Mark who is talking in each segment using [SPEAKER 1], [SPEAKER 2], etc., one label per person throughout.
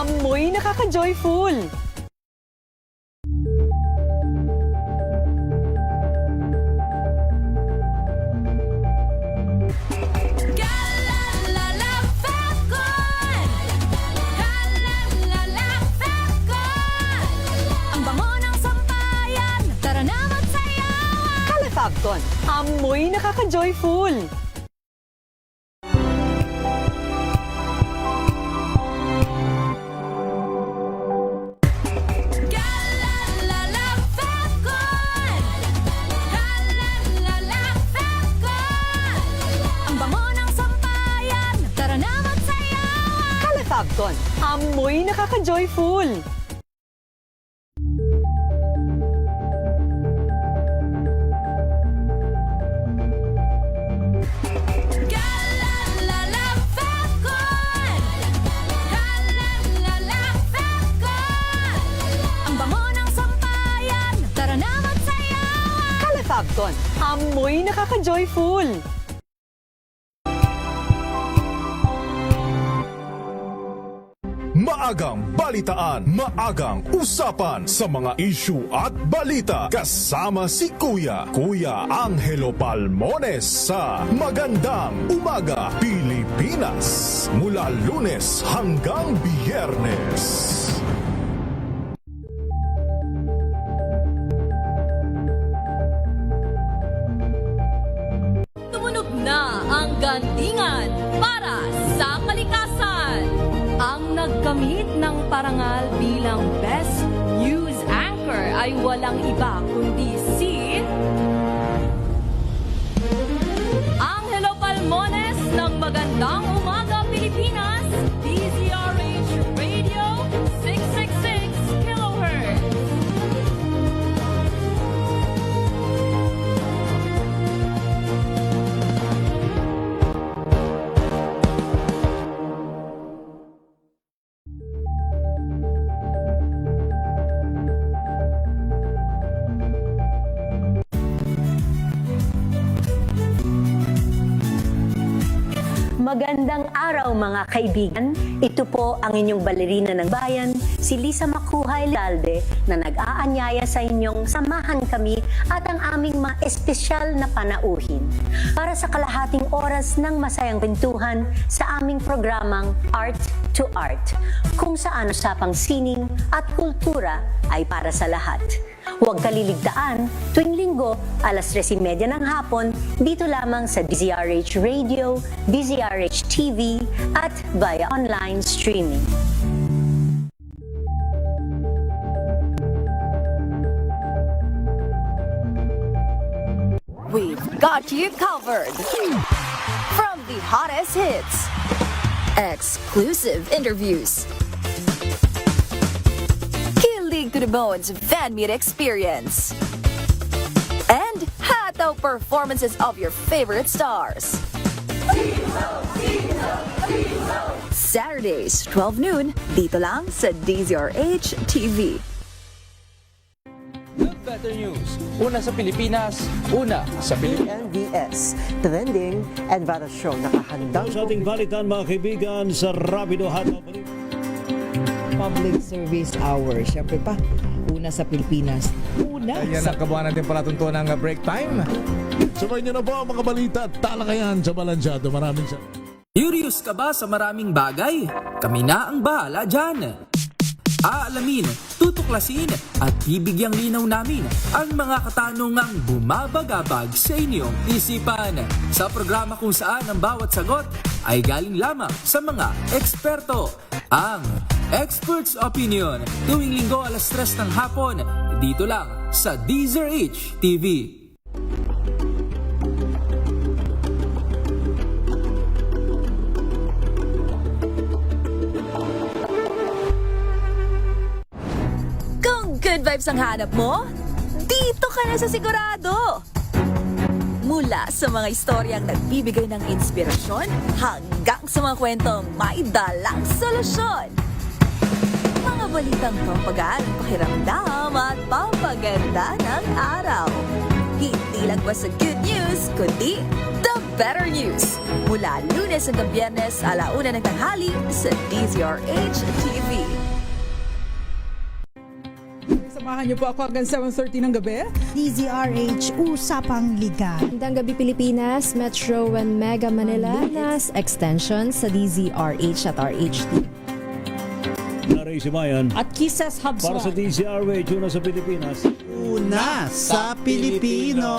[SPEAKER 1] Amoy nakaka-joyful! Fabcon, amoy nakaka-joyful!
[SPEAKER 2] Ang bango ng sampayan, tara na magsayawan!
[SPEAKER 1] Kala Fabcon, amoy nakaka-joyful! Fabcon, amoy nakaka-joyful!
[SPEAKER 3] Maagang balitaan, maagang usapan sa mga issue at balita. Kasama si Kuya Angelo Palmones sa Magandang Umaga Pilipinas. Mula Lunes hanggang Biyernes.
[SPEAKER 2] Na ang gandingan para sa kalikasan. Ang nagkamit ng parangal bilang Best News Anchor ay walang iba kundi si Angelo Palmones ng Magandang Umaga Pilipinas, DZRH Radio 666 kHz.
[SPEAKER 4] Magandang araw mga kaibigan. Ito po ang inyong balerina ng bayan, si Lisa Makuhay Lalde, na nag-aanyaya sa inyong samahan kami at ang aming mga espesyal na panauhin para sa kalahating oras ng masayang kwentuhan sa aming programang Art to Art, kung saan usapang sining at kultura ay para sa lahat. Huwag kaliligtaan, tuwing linggo, alas 3:30 ng hapon, dito lamang sa DZRH Radio, DZRH TV, at via online streaming.
[SPEAKER 5] We've got you covered. From the hottest hits, exclusive interviews, to the bones fan meet experience, and hataw performances of your favorite stars. Saturdays, 12 noon, dito lang sa DZRH TV.
[SPEAKER 6] Good Better News. Una sa Pilipinas, una sa Pilipinas.
[SPEAKER 7] NBS, Trending and Vara Show. Nakahandang
[SPEAKER 8] sa ating balitan mga kaibigan sa Rapido Hataw
[SPEAKER 9] Public Service Hour. Siyempre pa, una sa Pilipinas. Una
[SPEAKER 10] Ayan
[SPEAKER 9] sa...
[SPEAKER 10] ang kabuuan natin palatuntunan ng break time.
[SPEAKER 3] Sabay niyo na po ang mga balita at talakayan sa Balansyado. Maraming sa...
[SPEAKER 11] Curious ka ba sa maraming bagay? Kami na ang bahala dyan. Aalamin, tutuklasin at bibigyang linaw namin ang mga katanungang bumabagabag sa inyong isipan. Sa programa kung saan ang bawat sagot ay galing lamang sa mga eksperto. Ang Expert's Opinion, tuwing linggo alas 3 ng hapon, dito lang sa DZRH TV.
[SPEAKER 5] Kung good vibes ang hanap mo, dito ka na sa sigurado. Mula sa mga istoryang nagbibigay ng inspirasyon hanggang sa mga kwentong may dalang solusyon. Mga balitang pampagaan, pakiramdam at pampaganda ng araw. Hindi lang ba sa good news, kundi the better news. Mula Lunes hanggang Biyernes, 1:00 ng tanghali sa DZRH TV.
[SPEAKER 9] Samahan niyo po ako hanggang 7:30 ng gabi.
[SPEAKER 12] DZRH Usapang Liga.
[SPEAKER 2] Magandang gabi Pilipinas, Metro and Mega Manila, nas extension sa DZRH at RHT.
[SPEAKER 8] Naray si Bayan.
[SPEAKER 1] At Kisses Hubson.
[SPEAKER 8] Para sa DZRH, una sa Pilipinas.
[SPEAKER 7] Una sa Pilipino.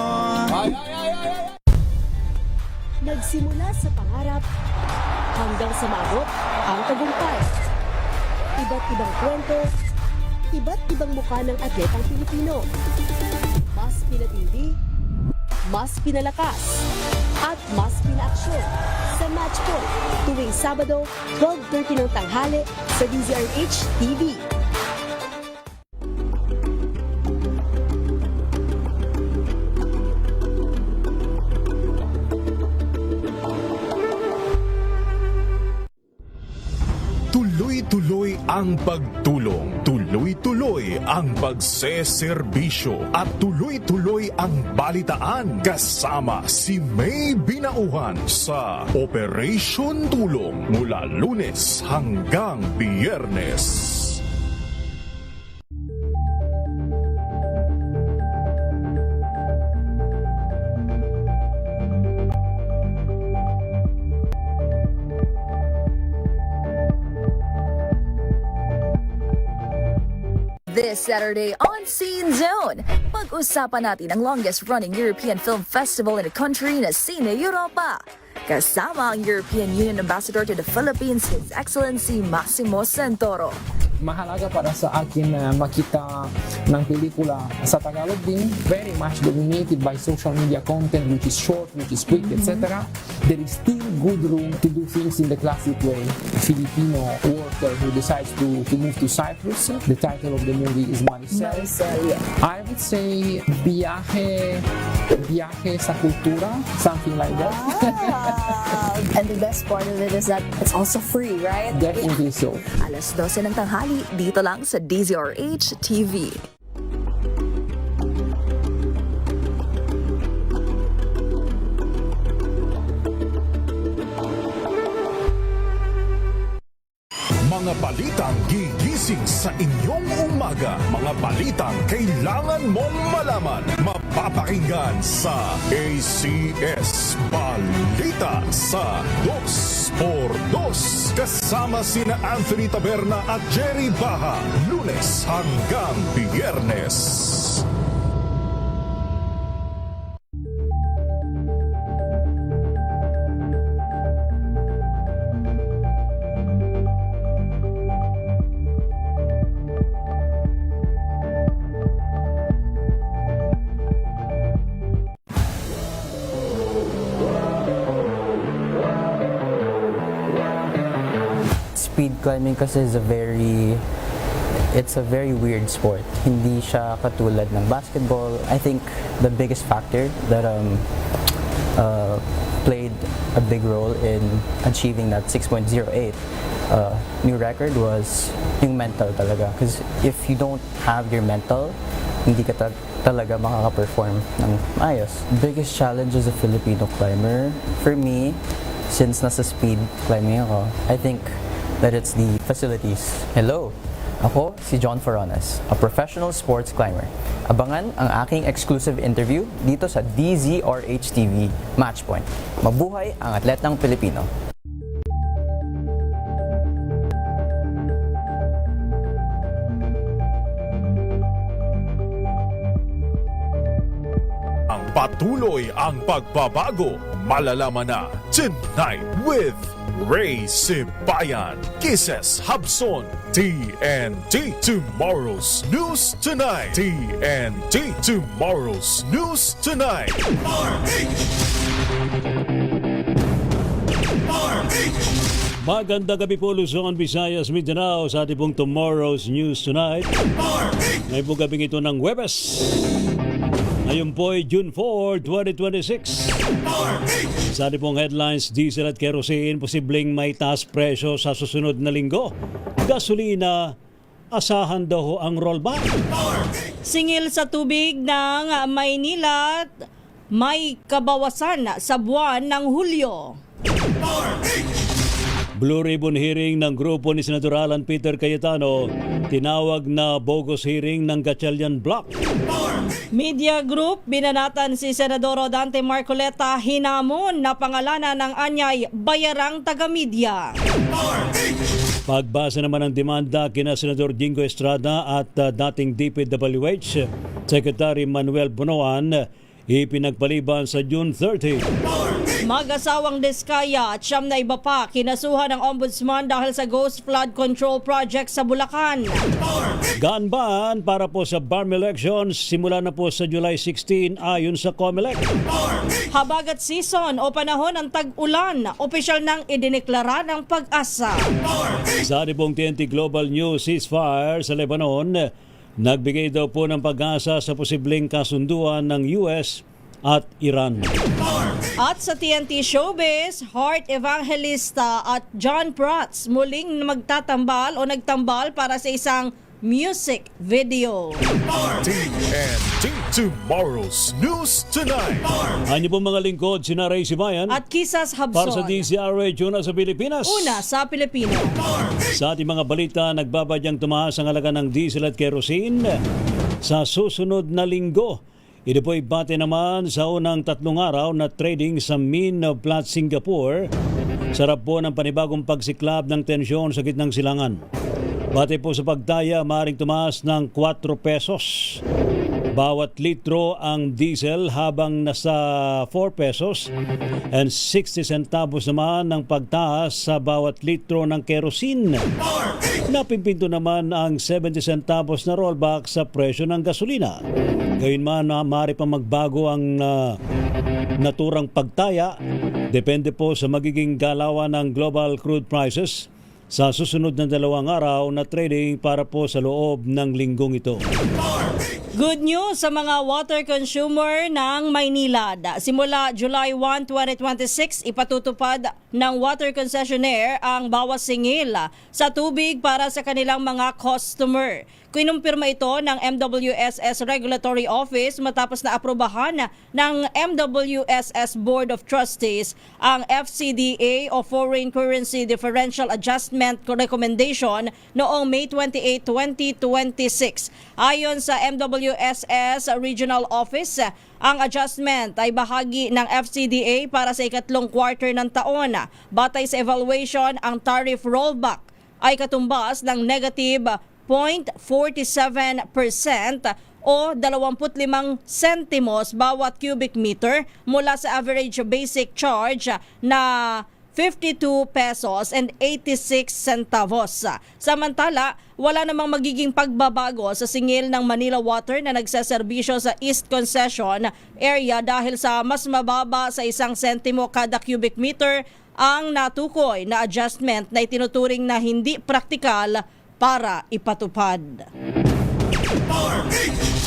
[SPEAKER 12] Nagsimula sa pangarap hanggang sa maabot ang tagumpay. Iba't ibang kwento, iba't ibang mukha ng atletang Pilipino. Mas pinatindi, mas pinalakas, at mas pinaaksyon sa Match Point tuwing Sabado, 12:30 ng tanghali sa DZRH TV.
[SPEAKER 3] Tuloy-tuloy ang pagtulong, tuloy-tuloy ang pagseserbisyo at tuloy-tuloy ang balitaan kasama si May Binauhan sa Operation Tulong mula Lunes hanggang Biyernes.
[SPEAKER 5] This Saturday on Scene Zone, pag-usapan natin ang longest-running European Film Festival in the country na Cine Europa. Kasama ang European Union Ambassador to the Philippines, His Excellency Massimo Santoro.
[SPEAKER 6] Mahalaga para sa akin na makita ng pelikula sa Tagalog din, very much dominated by social media content which is short, which is quick, etc. There is still good room to do things in the classic way. A Filipino worker who decides to move to Cyprus. The title of the movie is Maricel. I would say biyahe sa kultura, something like that.
[SPEAKER 2] And the best part of it is that it's also free, right?
[SPEAKER 6] Definitely so.
[SPEAKER 5] 12:00 ng tanghali, dito lang sa DZRH TV.
[SPEAKER 3] Mga balitang gigising sa inyong umaga. Mga balitang kailangan mong malaman. Mapapakinggan sa ACS Balita sa 2x2. Kasama sina Anthony Taberna at Jerry Baha. Lunes hanggang Biyernes.
[SPEAKER 6] Speed climbing kasi is it's a very weird sport. Hindi siya katulad ng basketball. I think the biggest factor that played a big role in achieving that 6.08 new record was yung mental talaga. Because if you don't have your mental, hindi ka talaga makaka-perform ng maayos. Biggest challenge as a Filipino climber, for me, since nasa speed climbing ako, I think that it's the facilities. Hello, ako si John Forones, a professional sports climber. Abangan ang aking exclusive interview dito sa DZRH TV Matchpoint. Mabuhay ang atletang Pilipino.
[SPEAKER 3] Ang patuloy ang pagbabago. Malalaman na tonight with Ray Sibayan, Kisses Hubson, TNT. Tomorrow's News Tonight. TNT. Tomorrow's News Tonight.
[SPEAKER 8] Magandang gabi po Luzon, Visayas, Mindanao sa ating pong Tomorrow's News Tonight. Ngayon po gabing ito ng Huwebes. Ngayon po ay June 4, 2026. Sa ating pong headlines, diesel at kerosene posibleng may taas presyo sa susunod na linggo. Gasolina, asahan daw ang rollback.
[SPEAKER 1] Singil sa tubig ng Maynila,
[SPEAKER 2] may kabawasan sa buwan ng Hulyo.
[SPEAKER 8] Blue Ribbon hearing ng grupo ni Senador Alan Peter Cayetano, tinawag na bogus hearing ng Gatchalian Block.
[SPEAKER 2] Media Group, binanatan si Senador Rodante Marcoleta, hinamon na pangalanan ng anyay bayarang taga-media.
[SPEAKER 8] Pagbasa naman ng demanda kina Senador Jingo Estrada at dating DPWH Secretary Manuel Bonoan, ipinagpaliban sa June 30.
[SPEAKER 2] Mag-asawang Diskaya at siyam na iba pa kinasuhan ng Ombudsman dahil sa Ghost Flood Control Project sa Bulacan.
[SPEAKER 8] Ganban para po sa BARM elections simula na po sa July 16 ayon sa COMELEC.
[SPEAKER 2] Habagat season o panahon ng tag-ulan, opisyal nang idineklara ng Pag-asa.
[SPEAKER 8] Sa Adibong TNT Global News ceasefire sa Lebanon, nagbigay daw po ng pag-asa sa posibleng kasunduan ng US at Iran.
[SPEAKER 2] At sa TNT Showbiz, Heart Evangelista at John Prats muling magtatambal o nagtambal para sa isang music video.
[SPEAKER 3] TNT Tomorrow's News Tonight.
[SPEAKER 8] Ano po mga lingkod, sina Ray Sibayan
[SPEAKER 2] At Kisas
[SPEAKER 8] para sa
[SPEAKER 2] Habson.
[SPEAKER 8] DCRH una sa Pilipinas.
[SPEAKER 2] Una sa Pilipino.
[SPEAKER 8] Sa ating mga balita, nagbabadyang tumaas ang halaga ng diesel at kerosene sa susunod na linggo. Ito po'y bate naman sa unang 3 araw na trading sa Min of Platts, Singapore. Sarap po ng panibagong pagsiklab ng tensyon sa gitnang silangan. Bate po sa pagtaya, maaaring tumaas ng 4 pesos bawat litro ang diesel, habang nasa 4 pesos and 60 centavos naman ang pagtaas sa bawat litro ng kerosene. Napimpinto naman ang 70 centavos na rollback sa presyo ng gasolina. Gayunman, maaari pa magbago ang naturang pagtaya. Depende po sa magiging galawan ng global crude prices sa susunod na 2 araw na trading para po sa loob ng linggong ito.
[SPEAKER 2] Good news sa mga water consumer ng Maynila. Simula July 1, 2026, ipatutupad ng water concessionaire ang bawas singil sa tubig para sa kanilang mga customer. Kinumpirma ito ng MWSS Regulatory Office matapos na aprobahan ng MWSS Board of Trustees ang FCDA o Foreign Currency Differential Adjustment Recommendation noong May 28, 2026. Ayon sa MWSS Regional Office, ang adjustment ay bahagi ng FCDA para sa ikatlong quarter ng taon. Batay sa evaluation, ang tariff rollback ay katumbas ng negative 0.47% o 25 sentimos bawat cubic meter mula sa average basic charge na 52 pesos and 86 centavos. Samantala, wala namang magiging pagbabago sa singil ng Manila Water na nagseserbisyo sa East Concession area dahil sa mas mababa sa 1 sentimo kada cubic meter ang natukoy na adjustment na itinuturing na hindi praktikal para ipatupad.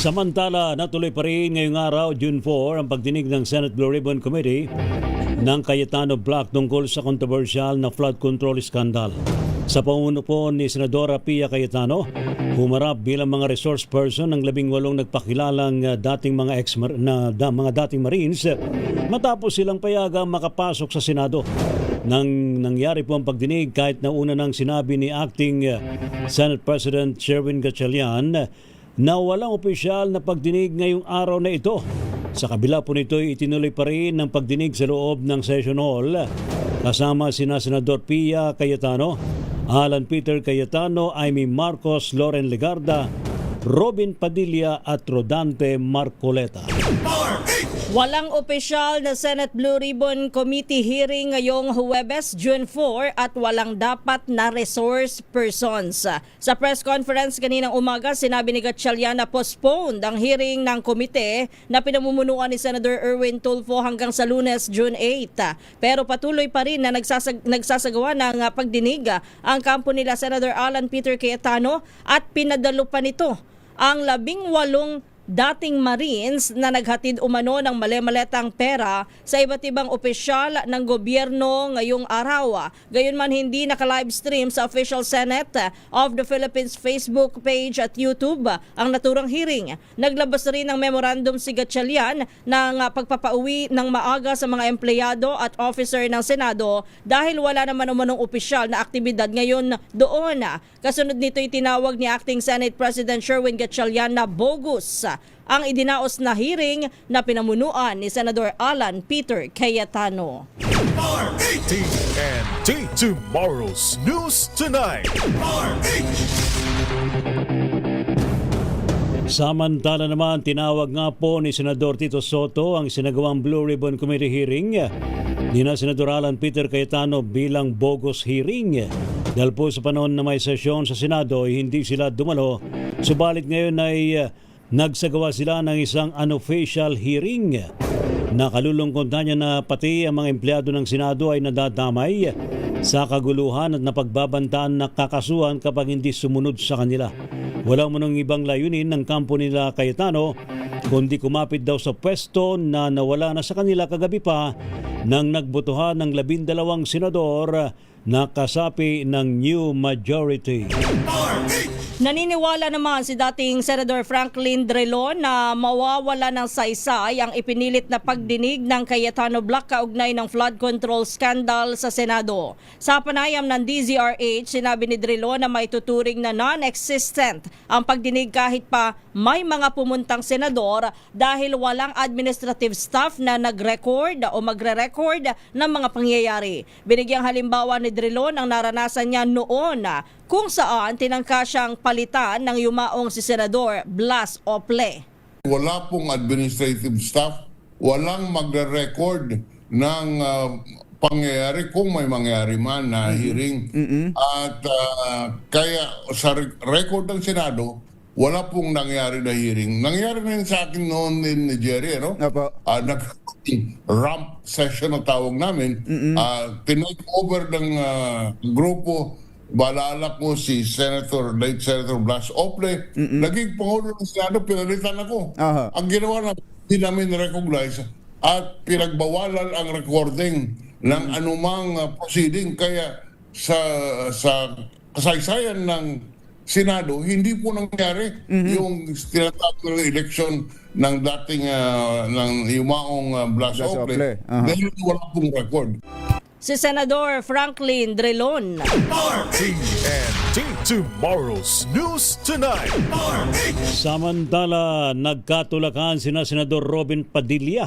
[SPEAKER 8] Samantala, natuloy pa rin ngayong araw, June 4, ang pagdinig ng Senate Blue Ribbon Committee ng Cayetano Block tungkol sa kontrobersyal na flood control scandal. Sa pangunguna po ni Senadora Pia Cayetano, humarap bilang mga resource person ng 18 nagpakilalang dating mga dating Marines matapos silang payagang makapasok sa Senado. Nang nangyari po ang pagdinig, kahit na una nang sinabi ni Acting Senate President Sherwin Gatchalian na walang opisyal na pagdinig ngayong araw na ito. Sa kabila po nito, itinuloy pa rin ang pagdinig sa loob ng Session Hall kasama sina Senador Pia Cayetano, Alan Peter Cayetano, Amy Marcos, Loren Legarda, Robin Padilla at Rodante Marcoleta.
[SPEAKER 2] Walang opisyal na Senate Blue Ribbon Committee hearing ngayong Huwebes, June 4 at walang dapat na resource persons. Sa press conference kaninang umaga, sinabi ni Gatchalian na postponed ang hearing ng komite na pinamumunuan ni Senator Erwin Tulfo hanggang sa Lunes, June 8. Pero patuloy pa rin na nagsasagawa ng pagdinig ang kampo nila Senator Alan Peter Cayetano at pinadalo pa nito ang 18 dating Marines na naghatid umano ng mali-maletang pera sa iba't ibang opisyal ng gobyerno ngayong araw. Gayunman hindi naka-livestream sa official Senate of the Philippines Facebook page at YouTube ang naturang hearing. Naglabas rin ng memorandum si Gatchalian ng pagpapauwi ng maaga sa mga empleyado at officer ng Senado dahil wala naman umanong opisyal na aktibidad ngayon doon. Kasunod nito itinawag ni Acting Senate President Sherwin Gatchalian na bogus ang idinaos na hearing na pinamunuan ni Senador Alan Peter Cayetano.
[SPEAKER 3] TNT Tomorrow's News Tonight.
[SPEAKER 8] Samantala naman, tinawag nga po ni Senador Tito Soto ang sinagawang Blue Ribbon Committee hearing ni na Senador Alan Peter Cayetano bilang bogus hearing. Dahil po sa panahon na may sesyon sa Senado, hindi sila dumalo. Subalit ngayon ay nagsagawa sila ng isang unofficial hearing. Nakalulungkot na niya na pati ang mga empleyado ng Senado ay nadadamay sa kaguluhan at napagbabantaan na kakasuhan kapag hindi sumunod sa kanila. Wala mo nang ibang layunin ng kampo nila Cayetano kundi kumapit daw sa pwesto na nawala na sa kanila kagabi pa nang nagbotohan ng 12 senador na kasapi ng new majority.
[SPEAKER 2] Naniniwala naman si dating Senador Franklin Drilon na mawawala ng saysay ang ipinilit na pagdinig ng Cayetano Block kaugnay ng flood control scandal sa Senado. Sa panayam ng DZRH, sinabi ni Drilon na may tuturing na non-existent ang pagdinig kahit pa may mga pumuntang senador dahil walang administrative staff na nag-record o magre-record ng mga pangyayari. Binigyang halimbawa ni Drilon ang naranasan niya noon kung saan tinangka siyang palitan ng yumaong si Senador Blas Ople.
[SPEAKER 13] Wala pong administrative staff, walang magre-record ng pangyayari kung may mangyari man na hearing. At kaya sa record ng Senado, wala pong nangyari na hearing. Nangyari na yun sa akin noon ni Jerry, no? Ramp session ang tawag namin. Tinake over ng grupo. Balala ko si late Senator Blas Ople, naging Pangulo ng Senado, pinalitan ako. Ang ginawa na, hindi namin recognize at pinagbawalan ang recording ng anumang proceeding. Kaya sa kasaysayan ng Senado, hindi po nangyari yung tinatawag ng election ng dating ng yumaong Blas Ople. Dahil wala pong record.
[SPEAKER 2] Si Senador Franklin Drilon.
[SPEAKER 3] TNT Tomorrow's News Tonight.
[SPEAKER 8] Samantala, nagkatulakan sina Senador Robin Padilla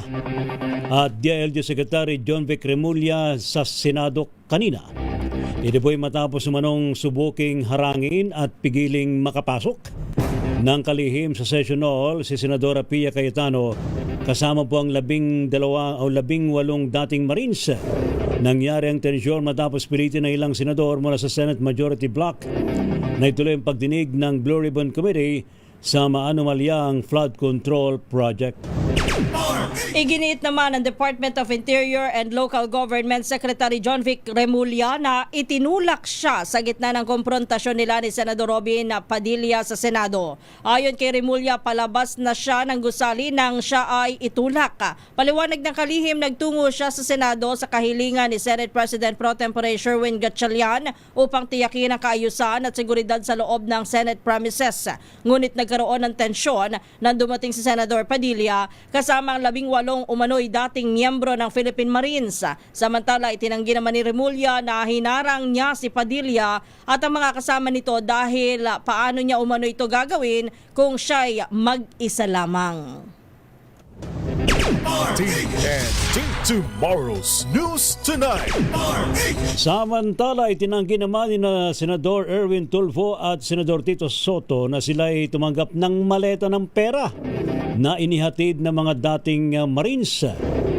[SPEAKER 8] at DILG Secretary John Vic Remulla sa Senado kanina. Ito po'y matapos umanong subuking harangin at pigiling makapasok ng kalihim sa session hall si Senadora Pia Cayetano kasama po ang 18 dating Marines. Nangyari ang tensyon matapos pilitin ng ilang senador mula sa Senate Majority Block na ituloy ang pagdinig ng Blue Ribbon Committee sa maanumalyang flood control project.
[SPEAKER 2] Iginiit naman ng Department of Interior and Local Government Secretary John Vic Remulla na itinulak siya sa gitna ng komprontasyon nila ni Senador Robin Padilla sa Senado. Ayon kay Remulla, palabas na siya ng gusali nang siya ay itulak. Paliwanag ng kalihim, nagtungo siya sa Senado sa kahilingan ni Senate President Pro Tempore Sherwin Gatchalian upang tiyakin ang kaayusan at seguridad sa loob ng Senate premises. Ngunit nagkaroon ng tensyon nang dumating si Senador Padilla kasama ang 18 umano'y dating miyembro ng Philippine Marines. Samantala, itinanggi naman ni Remulla na hinarang niya si Padilla at ang mga kasama nito dahil paano niya umano ito gagawin kung siya'y mag-isa lamang.
[SPEAKER 3] TNT Tomorrow's News Tonight.
[SPEAKER 8] Samantala, itinanggi naman ni na Senador Erwin Tulfo at Senador Tito Soto na sila ay tumanggap ng maleta ng pera na inihatid ng mga dating Marines.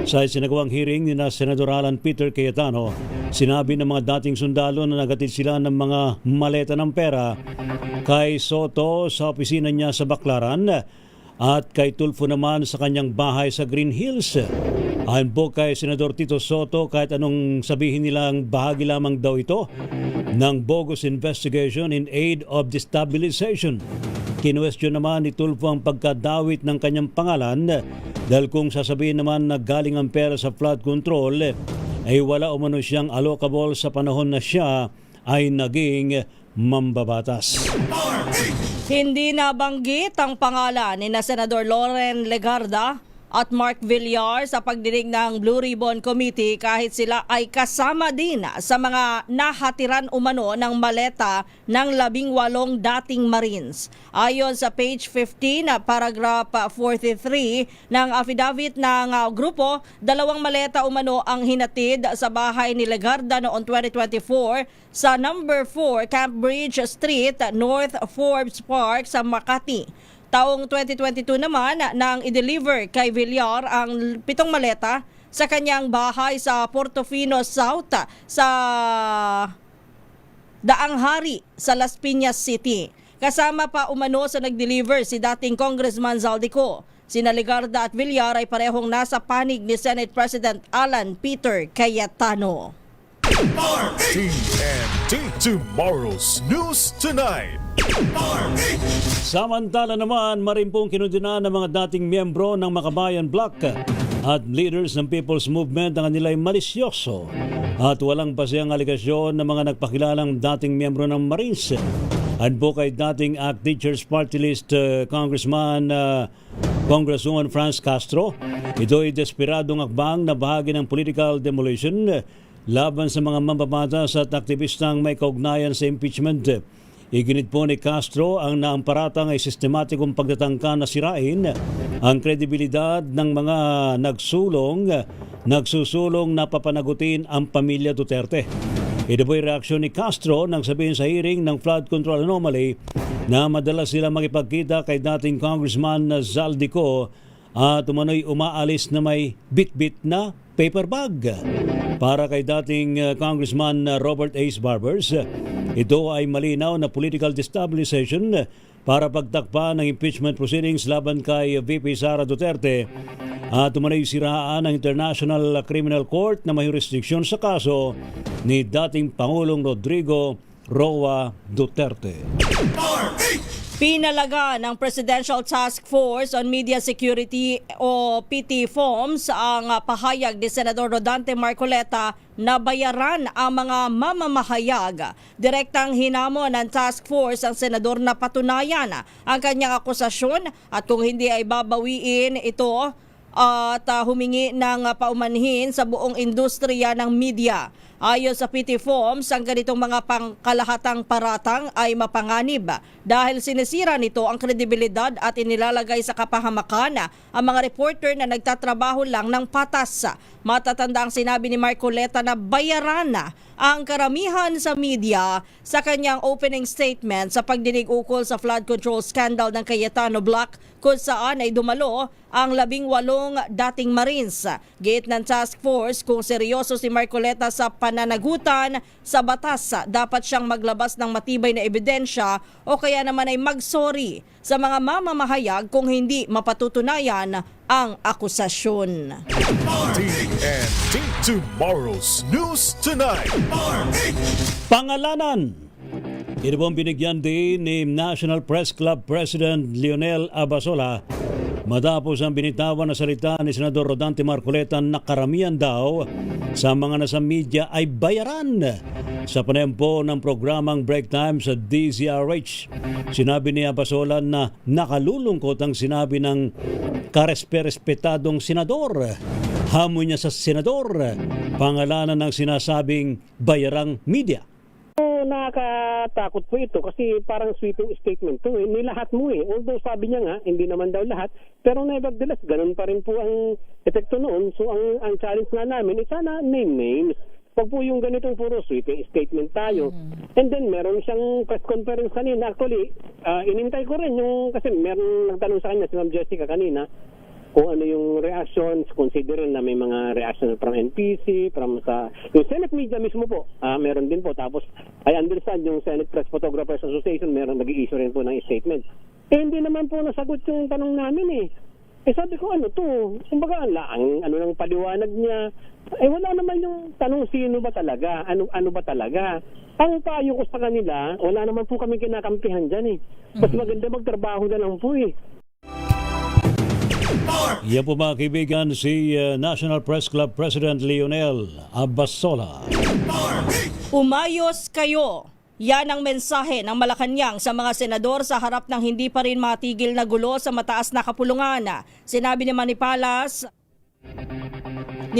[SPEAKER 8] Sa sinagawang hearing ni na Senador Alan Peter Cayetano, sinabi ng mga dating sundalo na nagatid sila ng mga maleta ng pera kay Soto sa opisina niya sa Baclaran at kay Tulfo naman sa kanyang bahay sa Green Hills. Ayon po kay Senador Tito Soto, kahit anong sabihin nilang bahagi lamang daw ito ng bogus investigation in aid of destabilization. Kinwestiyon naman ni Tulfo ang pagkadawit ng kanyang pangalan dahil kung sasabihin naman na galing ang pera sa flood control ay wala umano siyang allocable sa panahon na siya ay naging mambabatas.
[SPEAKER 2] Hindi nabanggit ang pangalan ni na Senador Loren Legarda at Mark Villar sa pagdinig ng Blue Ribbon Committee kahit sila ay kasama din sa mga nahatiran umano ng maleta ng 18 dating Marines. Ayon sa page 15, paragraph 43 ng affidavit ng grupo, 2 maleta umano ang hinatid sa bahay ni Legarda noong 2024 sa number 4 Camp Bridge Street, North Forbes Park sa Makati. Taong 2022 naman nang i-deliver kay Villar ang 7 maleta sa kanyang bahay sa Portofino South sa Daang Hari sa Las Piñas City. Kasama pa umano sa nag-deliver si dating Congressman Zaldico. Sina Legarda at Villar ay parehong nasa panig ni Senate President Alan Peter Cayetano.
[SPEAKER 3] TNT Tomorrow's News Tonight.
[SPEAKER 8] Samantala naman, marimpong kinundina ng mga dating miyembro ng Makabayan Bloc at leaders ng People's Movement ang nila'y malisyoso at walang basehang aligasyon ng mga nagpakilalang dating miyembro ng Marines. Advocate dating ACT Teachers Party List Congresswoman Franz Castro. Ito ay desperadong akbang na bahagi ng political demolition laban sa mga mambabatas at aktivistang may kaugnayan sa impeachment. Iginit po ni Castro ang naamparatang ay sistematikong pagtatangka na sirain ang kredibilidad ng mga nagsusulong na papanagutin ang pamilya Duterte. Ito po ay reaksyon ni Castro nang sabihin sa hearing ng flood control anomaly na madalas sila makipagkita kay dating Congressman Zaldico at umano'y umaalis na may bit-bit na paper bag. Para kay dating Congressman Robert Ace Barbers, ito ay malinaw na political destabilization para pagtakpa ng impeachment proceedings laban kay VP Sara Duterte at umano'y siraan ng International Criminal Court na may jurisdiksyon sa kaso ni dating Pangulong Rodrigo Roa Duterte.
[SPEAKER 2] Pinalaga ng Presidential Task Force on Media Security o PTFOMS ang pahayag ni Senador Rodante Marcoleta na bayaran ang mga mamamahayag. Direktang hinamon ng task force ang senador na patunayan ang kanyang akusasyon at kung hindi ay babawiin ito at humingi ng paumanhin sa buong industriya ng media. Ayon sa PTFOMS, ang ganitong mga pangkalahatang paratang ay mapanganib dahil sinisira nito ang kredibilidad at inilalagay sa kapahamakan ang mga reporter na nagtatrabaho lang ng patas. Matatanda ang sinabi ni Marcoleta na bayaran ang karamihan sa media sa kanyang opening statement sa pagdinig ukol sa flood control scandal ng Cayetano Bloc kung saan ay dumalo ang 18 dating Marines. Giit ng task force, kung seryoso si Marcoleta sa pananagutan sa batas, dapat siyang maglabas ng matibay na ebidensya o kaya naman ay magsorry sa mga mamamahayag kung hindi mapatutunayan ang akusasyon.
[SPEAKER 3] TNT Tomorrow's News Tonight.
[SPEAKER 8] Pangalanan. Ito pong binigyan din ni National Press Club President Leonel Abasola matapos ang binitawan na salita ni Senador Rodante Marcoleta na karamihan daw sa mga nasa media ay bayaran sa panempo ng programang Break Time sa DZRH. Sinabi ni Abasola na nakalulungkot ang sinabi ng karespetadong senador. Hamon niya sa senador, pangalanan ng sinasabing bayarang media.
[SPEAKER 14] Nakakatakot po ito kasi parang sweeping statement to. Nilahat mo eh. Although sabi niya nga, hindi naman daw lahat. Pero nevertheless, ganun pa rin po ang epekto noon. So ang challenge nga namin, sana name names. Pag po yung ganitong puro sweeping statement tayo. And then meron siyang press conference kanina. Actually, inintay ko rin yung, kasi meron nagtanong sa kanya si Ma'am Jessica kanina, kung ano yung reactions, considering na may mga reaction from NPC, from sa yung Senate media mismo po, meron din po. Tapos, I understand yung Senate Press Photographers Association, meron nag-i-issue rin po ng statement. Eh, hindi naman po nasagot yung tanong namin eh. Sabi ko, ano to? Kumbaga, ang ano ng paliwanag niya, wala naman yung tanong sino ba talaga, ano ba talaga. Ang payo ko sa kanila, wala naman po kami kinakampihan dyan Mas maganda magtrabaho na lang po
[SPEAKER 8] Yan po mga kaibigan si National Press Club President Leonel Abasola.
[SPEAKER 2] Umayos kayo. Yan ang mensahe ng Malacanang sa mga senador sa harap ng hindi pa rin matigil na gulo sa mataas na kapulungan. Sinabi ni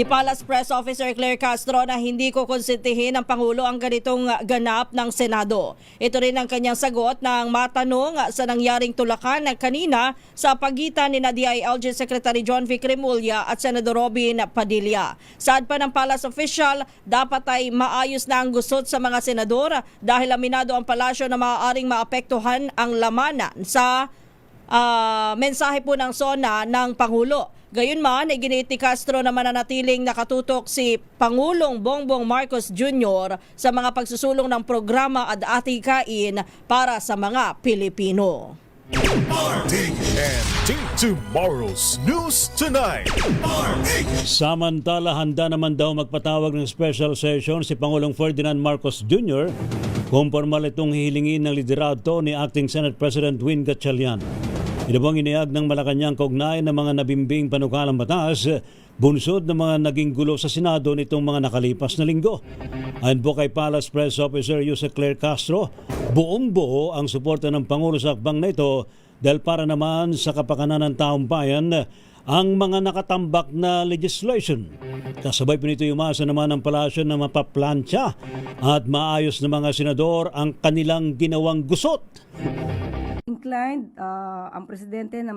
[SPEAKER 2] Palace Press Officer Claire Castro na hindi ko konsentihin ng Pangulo ang ganitong ganap ng Senado. Ito rin ang kanyang sagot nang matanong sa nangyaring tulakan kanina sa pagitan ni DILG Secretary John Vic Remulla at Senador Robin Padilla. Saad pa ng Palace official, dapat ay maayos na ang gusot sa mga senador dahil aminado ang palasyo na maaaring maapektuhan ang laman sa mensahe po ng SONA ng Pangulo. Gayunman, iginit ni Castro na mananatiling nakatutok si Pangulong Bongbong Marcos Jr. sa mga pagsusulong ng programa at atikain para sa mga Pilipino.
[SPEAKER 3] TNT Tomorrow's News Tonight.
[SPEAKER 8] Samantala, handa naman daw magpatawag ng special session si Pangulong Ferdinand Marcos Jr. kung formal itong hihilingin ng liderato ni Acting Senate President Win Gatchalian. Ito pong iniyag ng Malacanang kaugnay ng mga nabimbing panukalang batas, bunsod ng mga naging gulo sa Senado nitong mga nakalipas na linggo. Ayon po kay Palace Press Officer Yusek Claire Castro, buong-buo ang suporta ng Pangulo sa akbang na ito dahil para naman sa kapakanan ng taong bayan ang mga nakatambak na legislation. Kasabay po nito umasa naman ang palasyo na mapaplantya at maayos ng mga senador ang kanilang ginawang gusot.
[SPEAKER 15] Inclined ang presidente na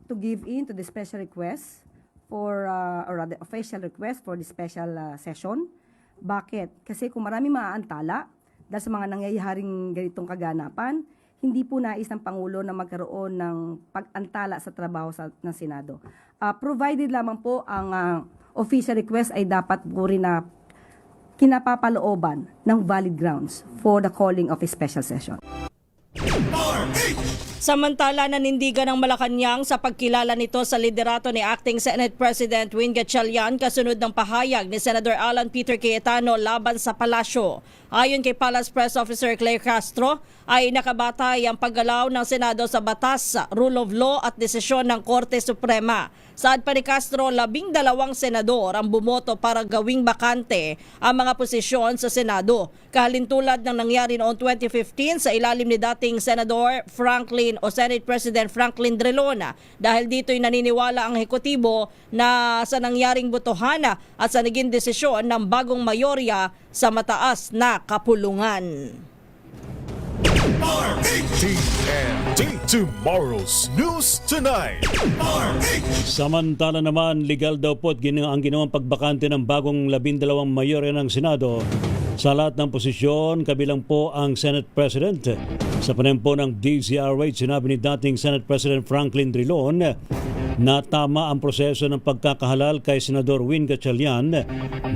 [SPEAKER 15] to give in to the special request for or rather official request for the special session. Bakit? Kasi kung marami maaantala dahil sa mga nangyayaring ganitong kaganapan, hindi po nais ng Pangulo na magkaroon ng pag-antala sa trabaho ng Senado. Provided lamang po ang official request ay dapat po rin na kinapapalooban ng valid grounds for the calling of a special session.
[SPEAKER 2] Samantala, nanindigan ng Malacanang sa pagkilala nito sa liderato ni Acting Senate President Win Gatchalian kasunod ng pahayag ni Senator Alan Peter Cayetano laban sa palasyo. Ayon kay Palace Press Officer Claire Castro, ay nakabatay ang paggalaw ng Senado sa batas, rule of law at desisyon ng Korte Suprema. Saad pa ni Castro, 12 senador ang bumoto para gawing bakante ang mga posisyon sa Senado. Kahalintulad ng nangyari noong 2015 sa ilalim ni dating Senador Franklin o Senate President Franklin Drilon. Dahil dito'y naniniwala ang ehekutibo na sa nangyaring botohan at sa naging desisyon ng bagong mayorya sa mataas na kapulungan.
[SPEAKER 3] TNT Tomorrow's News Tonight.
[SPEAKER 8] Samantala naman, legal daw po ang ginawang pagbakante ng bagong 12 mayorya ng Senado sa lahat ng posisyon, kabilang po ang Senate President. Sa panempo ng DZRH, sinabi ni dating Senate President Franklin Drilon na tama ang proseso ng pagkakahalal kay Senador Win Gatchalian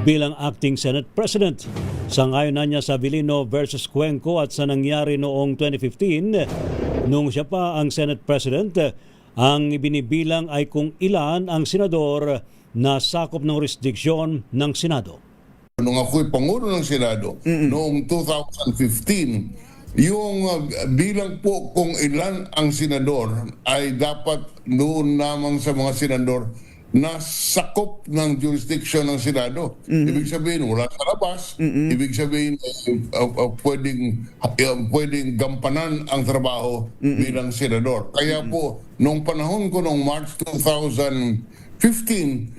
[SPEAKER 8] bilang Acting Senate President. Sangayon na niya sa Avellino versus Cuenco at sa nangyari noong 2015, nung siya pa ang Senate President, ang ibinibilang ay kung ilan ang senador na sakop ng jurisdiksyon ng Senado.
[SPEAKER 13] Nung ako'y Pangulo ng Senado, noong 2015, yung bilang po kung ilan ang senador ay dapat noon lamang sa mga senador na sakop ng jurisdiction ng Senado. Ibig sabihin, wala sa labas. Ibig sabihin, pwedeng gampanan ang trabaho bilang senador. Kaya po, nung panahon ko noong March 2015,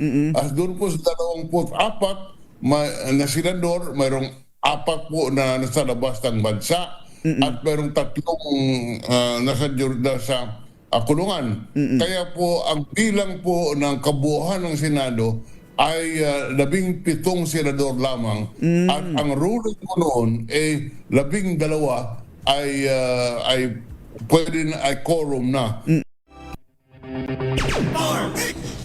[SPEAKER 13] doon po sa 24 na senador, mayroong 4 po na nasa labas ng bansa at mayroong 3 nasa kulungan. Kaya po ang bilang po ng kabuuan ng Senado ay 17 senador lamang at ang ruling po noon ay 12 ay pwede na ay quorum na.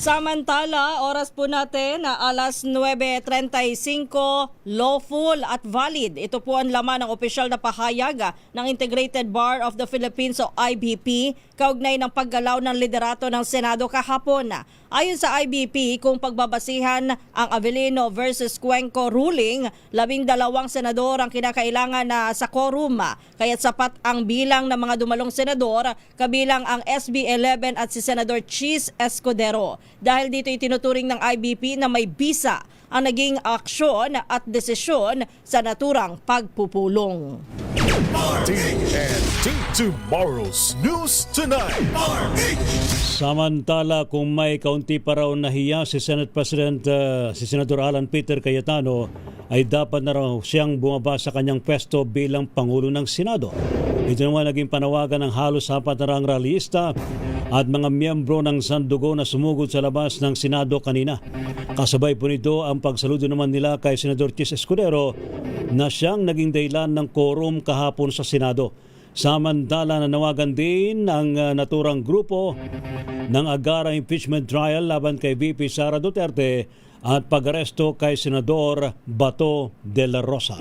[SPEAKER 16] Samantala, oras po natin na alas 9:35, lawful at valid. Ito po ang laman ng opisyal na pahayag ng Integrated Bar of the Philippines o IBP kaugnay ng paggalaw ng liderato ng Senado kahapon. Ayon sa IBP, kung pagbabasihan ang Avellino versus Cuenco ruling, 12 senador ang kinakailangan na sa quorum, kaya't sapat ang bilang ng mga dumalong senador, kabilang ang SB11 at si Senador Chis Escudero. Dahil dito itinuturing ng IBP na may bisa ang naging aksyon at desisyon sa naturang pagpupulong.
[SPEAKER 3] TNT Tomorrow's News Tonight.
[SPEAKER 8] Samantala, kung may kaunti pa raw nahiya si Senate President si Senator Alan Peter Cayetano, ay dapat na raw siyang bumaba sa kanyang pwesto bilang Pangulo ng Senado. Ito naman naging panawagan ng halos 4 na rallyista at mga miyembro ng Sandugo na sumugod sa labas ng Senado kanina. Kasabay po nito ang pagsaludo naman nila kay Senador Chis Escudero na siyang naging dahilan ng quorum kahapon sa Senado. Samantala, nanawagan din ang naturang grupo ng agarang impeachment trial laban kay VP Sara Duterte at pag-aresto kay Senador Bato de la Rosa.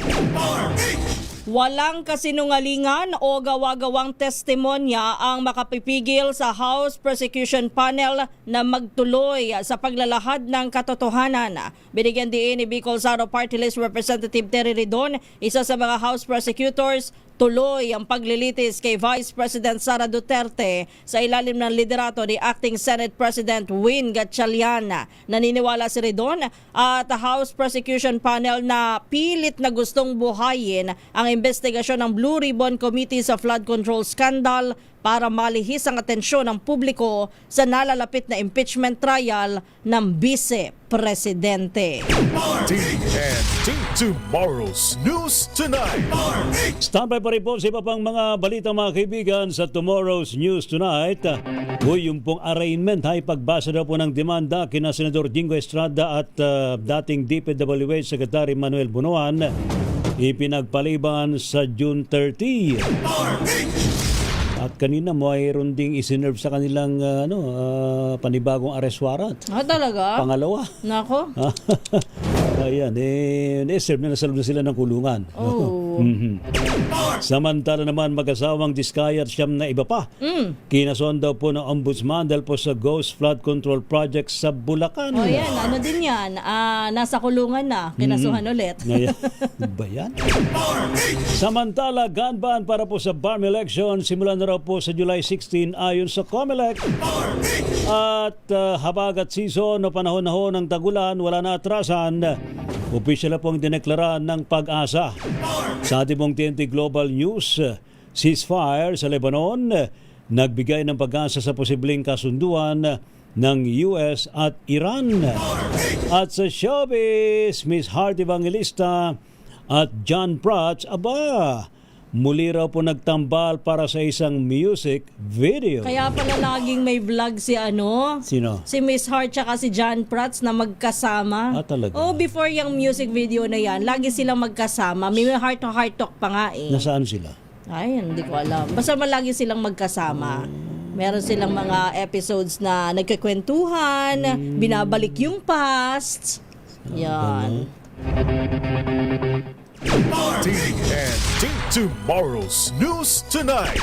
[SPEAKER 16] Walang kasinungalingan o gawa-gawang testimonya ang makapipigil sa House Prosecution Panel na magtuloy sa paglalahad ng katotohanan. Binigyan din ni Bicol Saro Party List Representative Terry Ridon, isa sa mga House Prosecutors, tuloy ang paglilitis kay Vice President Sara Duterte sa ilalim ng liderato ni Acting Senate President Win Gatchalian. Naniniwala si Ridon at House Prosecution Panel na pilit na gustong buhayin ang investigasyon ng Blue Ribbon Committee sa flood control scandal para malihis ang atensyon ng publiko sa nalalapit na impeachment trial ng Vice Presidente.
[SPEAKER 3] TNT Tomorrow's News Tonight.
[SPEAKER 8] Standby pa rin po sa iba pang mga balita mga kaibigan sa Tomorrow's News Tonight. Yung pong arraignment ay pagbasa daw po ng demanda kina Senador Jingo Estrada at dating DPWH Secretary Manuel Bunuan ipinagpaliban sa June 30. At kanina mayroon ding isinerve sa kanilang panibagong arrest warrant.
[SPEAKER 16] Talaga?
[SPEAKER 8] Pangalawa.
[SPEAKER 16] Nako.
[SPEAKER 8] Ayan, serve na nasalub na sila ng kulungan.
[SPEAKER 16] Oh.
[SPEAKER 8] Samantala naman, mag-asawang Diskaya at siyam na iba pa. Kinason daw po ng ombudsman dahil po sa Ghost Flood Control Project sa Bulacan.
[SPEAKER 16] O yan, ano din yan? Nasa kulungan na. Kinasuhan ulit.
[SPEAKER 8] Ba yan? Samantala, gun ban para po sa BARM election. Simulan na raw po sa July 16 ayon sa COMELEC. At habagat season o panahon-nahon ng tagulan, wala na atrasan. Opisyal na pong dineklara ng pag-asa. Sa ating pong TNT Global News, ceasefire sa Lebanon, nagbigay ng pag-asa sa posibleng kasunduan ng US at Iran. At sa showbiz, Miss Heart Evangelista at John Prats, muli raw po nagtambal para sa isang music video.
[SPEAKER 16] Kaya pala laging may vlog si
[SPEAKER 8] Sino?
[SPEAKER 16] Si Miss Heart tsaka si John Prats na magkasama.
[SPEAKER 8] Talaga?
[SPEAKER 16] Before yung music video na yan, lagi silang magkasama. May heart to heart talk pa nga eh.
[SPEAKER 8] Nasaan sila?
[SPEAKER 16] Ay, hindi ko alam. Basta malagi silang magkasama. Meron silang mga episodes na nagkikwentuhan, binabalik yung past. Yan.
[SPEAKER 3] TNT Tomorrow's News Tonight.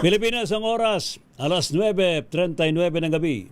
[SPEAKER 8] Pilipinas ang oras, alas 9:39 ng gabi.